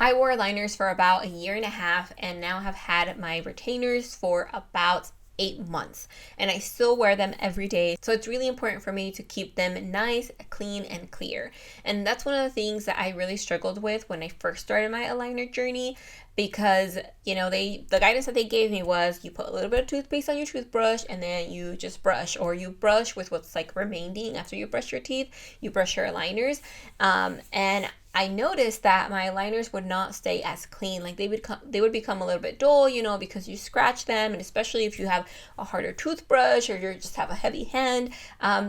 I wore aligners for about a year and a half and now have had my retainers for about 8 months, and I still wear them every day. So it's really important for me to keep them nice, clean, and clear. And that's one of the things that I really struggled with when I first started my aligner journey, because the guidance that they gave me was you put a little bit of toothpaste on your toothbrush and then you just brush, or you brush with what's like remaining after you brush your teeth, you brush your aligners. And I noticed that my aligners would not stay as clean. Like they would become a little bit dull, because you scratch them, and especially if you have a harder toothbrush or you just have a heavy hand,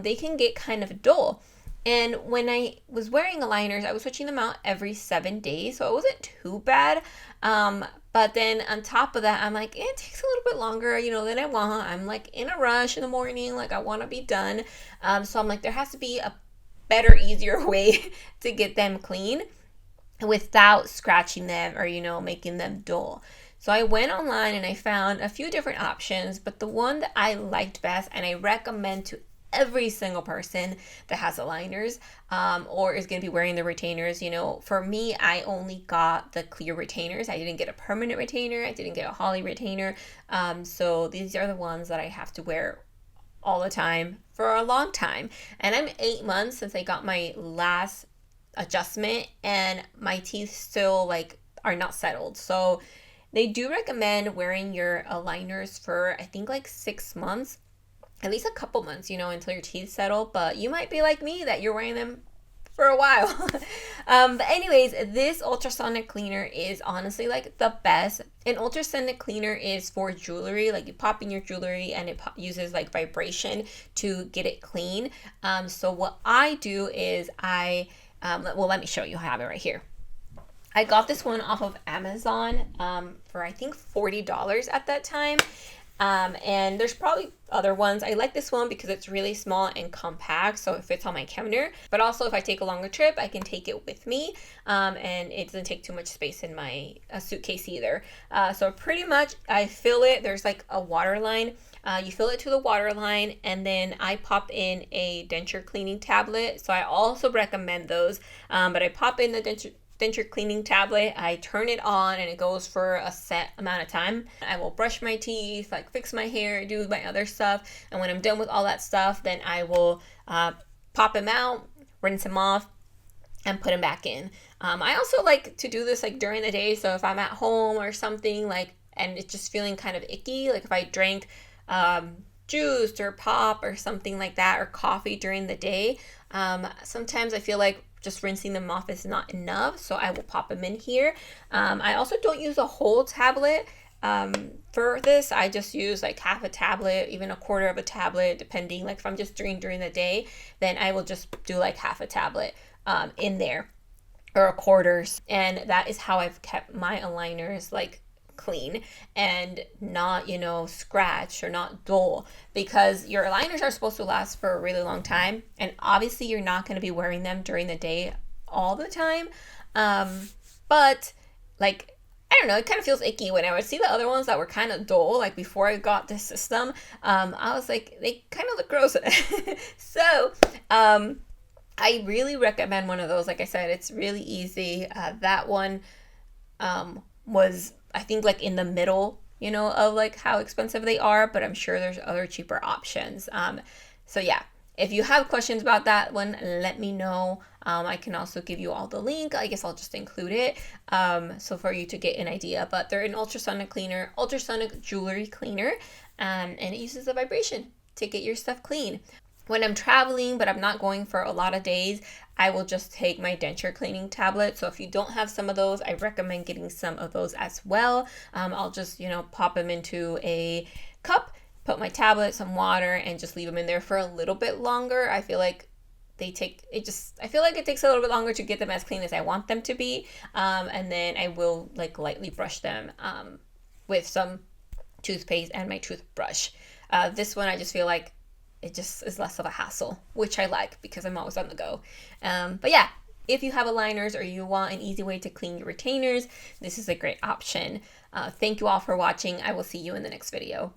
they can get kind of dull. And when I was wearing aligners, I was switching them out every 7 days, so it wasn't too bad. But then on top of that, I'm like, it takes a little bit longer, than I want. I'm like in a rush in the morning, like I want to be done. So I'm like, there has to be a better, easier way to get them clean without scratching them or, making them dull. So I went online and I found a few different options, but the one that I liked best and I recommend to every single person that has aligners or is going to be wearing the retainers. For me, I only got the clear retainers. I didn't get a permanent retainer. I didn't get a Holly retainer. So these are the ones that I have to wear all the time for a long time. And I'm 8 months since I got my last adjustment, and my teeth still are not settled. So they do recommend wearing your aligners for I think 6 months, at least a couple months, until your teeth settle. But you might be like me that you're wearing them for a while. But anyways, this ultrasonic cleaner is honestly the best. An ultrasonic cleaner is for jewelry, you pop in your jewelry and it uses vibration to get it clean. So what I do is let me show you. I have it right here. I got this one off of Amazon for I think $40 at that time. And there's probably other ones. I like this one because it's really small and compact, so it fits on my counter. But also, if I take a longer trip, I can take it with me, and it doesn't take too much space in my suitcase either. So pretty much, I fill it. There's a water line. You fill it to the water line, and then I pop in a denture cleaning tablet. So I also recommend those, but I pop in the denture cleaning tablet, I turn it on, and it goes for a set amount of time. I will brush my teeth, fix my hair, do my other stuff, and when I'm done with all that stuff, then I will pop him out, rinse him off, and put him back in. I also like to do this during the day, so if I'm at home or something and it's just feeling kind of icky, if I drank juice or pop or something like that, or coffee during the day, sometimes I feel just rinsing them off is not enough, so I will pop them in here. I also don't use a whole tablet for this. I just use half a tablet, even a quarter of a tablet, depending. If I'm just doing during the day, then I will just do half a tablet in there, or a quarters. And that is how I've kept my aligners clean and not scratch or not dull, because your aligners are supposed to last for a really long time, and obviously you're not going to be wearing them during the day all the time, but I don't know, it kind of feels icky when I would see the other ones that were kind of dull before I got this system. I was they kind of look gross. So I really recommend one of those. Like I said, it's really easy. That one was I think in the middle, of how expensive they are, but I'm sure there's other cheaper options. So yeah, if you have questions about that one, let me know. I can also give you all the link. I guess I'll just include it, so for you to get an idea. But they're an ultrasonic jewelry cleaner, and it uses the vibration to get your stuff clean. When I'm traveling, but I'm not going for a lot of days, I will just take my denture cleaning tablet. So if you don't have some of those, I recommend getting some of those as well. I'll just, pop them into a cup, put my tablet, some water, and just leave them in there for a little bit longer. I feel like it takes a little bit longer to get them as clean as I want them to be. And then I will lightly brush them with some toothpaste and my toothbrush. This one, I just feel it just is less of a hassle, which I like because I'm always on the go. But yeah, if you have aligners or you want an easy way to clean your retainers, this is a great option. Thank you all for watching. I will see you in the next video.